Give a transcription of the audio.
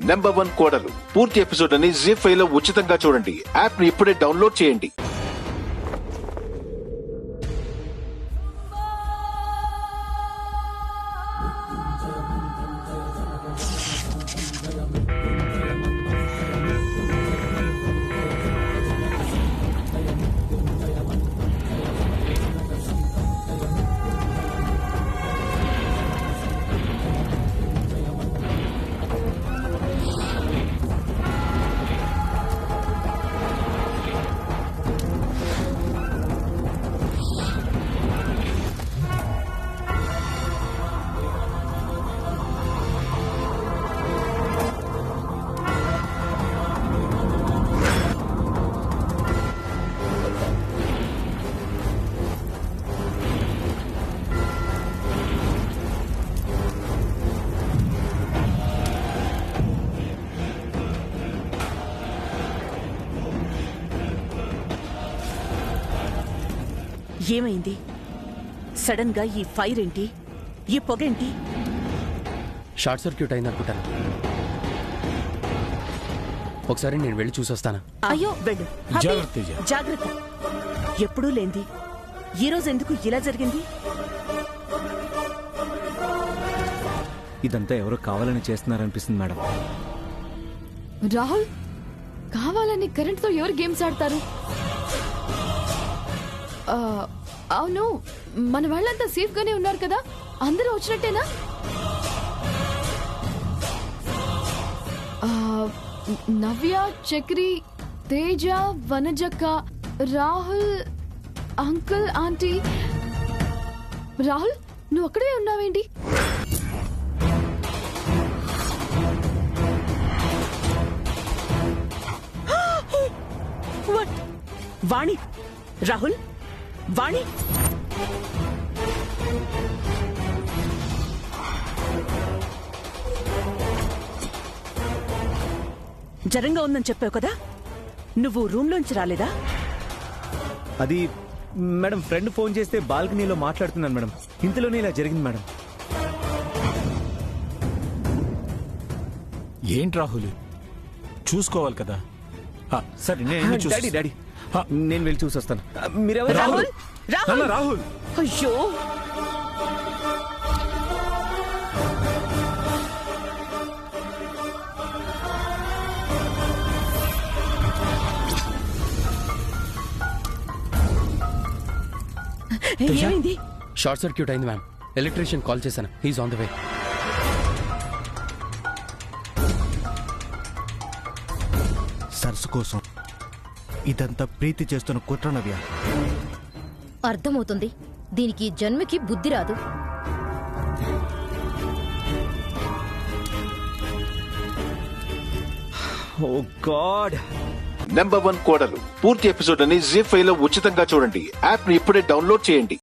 #1 కోడలు పూర్తి ఎపిసోడ్ అని ZEE5 లో ఉచితంగా చూడండి. యాప్ ని ఇప్పుడే డౌన్లోడ్ చేయండి. ఏమైంది? సడన్ గా ఈ ఫైర్ ఏంటి? ఈ పొగేంటి? Short circuit అయిందనుకుంటాను. ఒకసారి నేను వెళ్ళి చూసొస్తాను. అయ్యో వెళ్ళు. జాగ్రత్త. ఎప్పుడూ లేంది ఈరోజు ఎందుకు ఇలా జరిగింది? ఇదంతా ఎవరో కావాలని చేస్తున్నారనిపిస్తుంది మేడం. రాహుల్, కావాలని కరెంట్ తో ఎవరు గేమ్స్ ఆడతారు? అవును, మన వాళ్ళంతా సేఫ్ గానే ఉన్నారు కదా? అందరూ వచ్చినట్టేనా? నవ్య, చక్రి, తేజ, వనజక్క, రాహుల్, అంకుల్, ఆంటీ. రాహుల్, నువ్వు అక్కడే ఉన్నావేంటి? వాణి, రాహుల్, వాణి. జరంగా ఉందని చెప్పావు కదా, నువ్వు రూమ్ లోంచి రాలేదా? అది మేడం, ఫ్రెండ్ ఫోన్ చేస్తే బాల్కనీలో మాట్లాడుతున్నాను మేడం. ఇంతలోనే ఇలా జరిగింది మేడం. ఏంటి రాహుల్, చూసుకోవాలి కదా. సరే డాడీ డాడీ నేను వెళ్ళి చూసొస్తాను. మీరెవరు? రాహుల్, రాహుల్, రాహుల్. అయ్యో. ఏమైంది? షార్ట్ సర్క్యూట్ అయింది మ్యామ్. ఎలక్ట్రీషియన్ కాల్ చేశాను. He's on the way. సరస్సు కోసం ఇదంతా ప్రీతి చేస్తున్న కుట్ర నవ్య. అర్థమవుతుంది, దీనికి జన్మకి బుద్ధి రాదు. ఓ గాడ్. #1 కోడలు పూర్తి ఎపిసోడ్ అని ZEE5 లో ఉచితంగా చూడండి. యాప్ ని ఇప్పుడే డౌన్లోడ్ చేయండి.